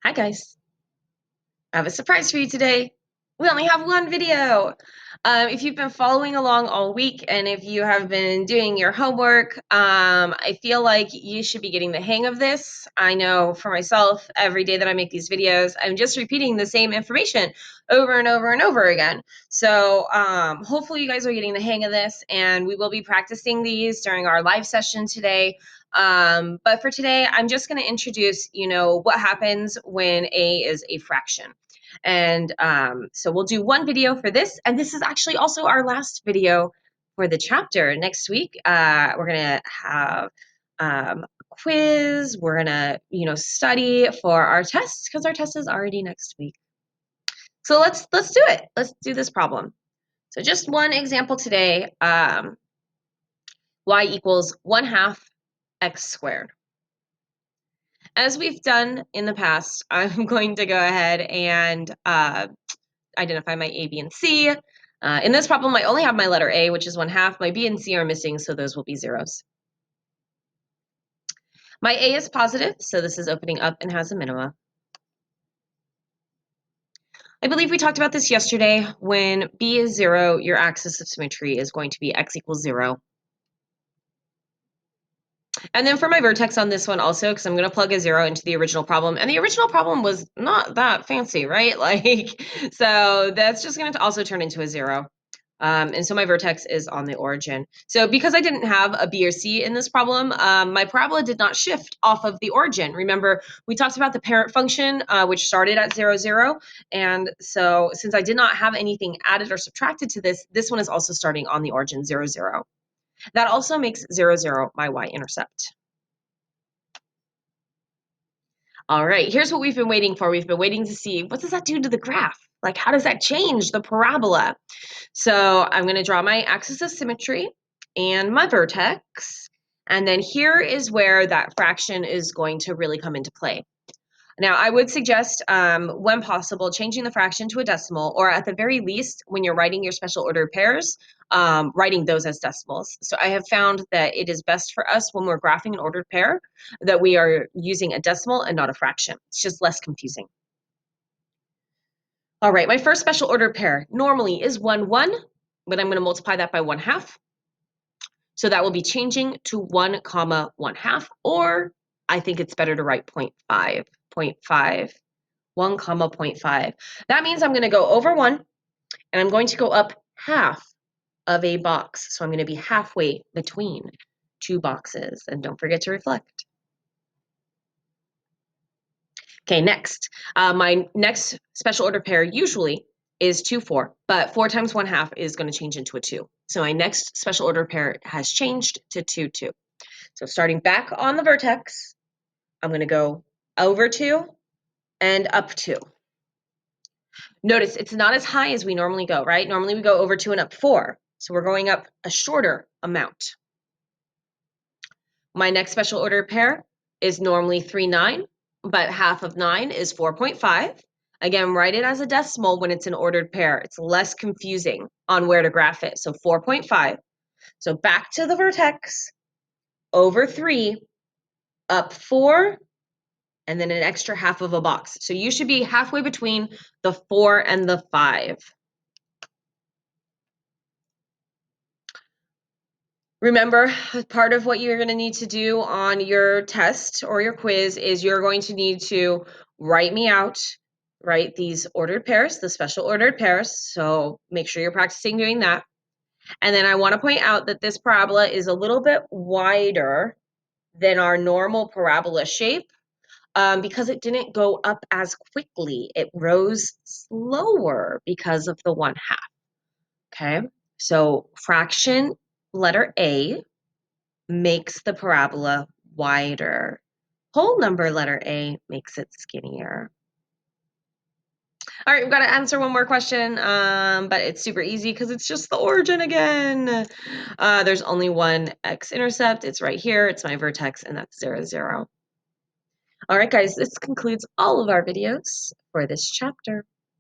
Hi guys, I have a surprise for you today. We only have one video. If you've been following along all week and if you have been doing your homework, I feel like you should be getting the hang of this. I know for myself, every day that I make these videos, I'm just repeating the same information over and over and over again. So hopefully you guys are getting the hang of this, and we will be practicing these during our live session today. But for today, I'm just going to introduce, what happens when A is a fraction. And so we'll do one video for this, and this is actually also our last video for the chapter. Next week, we're gonna have a quiz. We're gonna, study for our test because our test is already next week. So let's do it. Let's do this problem. So just one example today. Y equals 1/2 x squared. As we've done in the past, I'm going to go ahead and identify my A, B, and C. In this problem, I only have my letter A, which is 1/2. My B and C are missing, so those will be zeros. My A is positive, so this is opening up and has a minima. I believe we talked about this yesterday. When B is 0, your axis of symmetry is going to be x equals 0. And then for my vertex on this one also, because I'm going to plug a 0 into the original problem. And the original problem was not that fancy, right? So that's just going to also turn into a 0. And so my vertex is on the origin. So because I didn't have a B or C in this problem, my parabola did not shift off of the origin. Remember, we talked about the parent function, which started at 0, 0. And so since I did not have anything added or subtracted to this one is also starting on the origin 0, 0. That also makes 0, 0 my y-intercept. All right, here's what we've been waiting for. We've been waiting to see, what does that do to the graph? Like, how does that change the parabola? So I'm going to draw my axis of symmetry and my vertex. And then here is where that fraction is going to really come into play. Now, I would suggest, when possible, changing the fraction to a decimal, or at the very least, when you're writing your special ordered pairs, writing those as decimals. So I have found that it is best for us when we're graphing an ordered pair that we are using a decimal and not a fraction. It's just less confusing. All right, my first special ordered pair normally is 1, 1, but I'm going to multiply that by 1/2. So that will be changing to 1, comma 1/2, or I think it's better to write 0.5, 0.5, 1, comma 0.5. That means I'm going to go over 1, and I'm going to go up half of a box. So I'm going to be halfway between two boxes. And don't forget to reflect. Okay, next. My next special order pair usually is 2, 4, but 4 times 1/2 is going to change into a 2. So my next special order pair has changed to 2, 2. So starting back on the vertex, I'm going to go over 2 and up 2. Notice it's not as high as we normally go, right? Normally we go over 2 and up 4. So we're going up a shorter amount. My next special order pair is normally 3, 9, but half of 9 is 4.5. Again, write it as a decimal when it's an ordered pair. It's less confusing on where to graph it. So 4.5. So back to the vertex, over 3, up 4, and then an extra half of a box. So you should be halfway between the 4 and the 5. Remember, part of what you're going to need to do on your test or your quiz is you're going to need to write me out, right, these ordered pairs, the special ordered pairs. So make sure you're practicing doing that. And then I want to point out that this parabola is a little bit wider than our normal parabola shape because it didn't go up as quickly. It rose slower because of the 1/2. Okay, so fraction letter A makes the parabola wider. Whole number letter A makes it skinnier. All right, we've got to answer one more question, but it's super easy because it's just the origin again. There's only one x-intercept. It's right here. It's my vertex, and that's 0, 0. All right, guys, this concludes all of our videos for this chapter.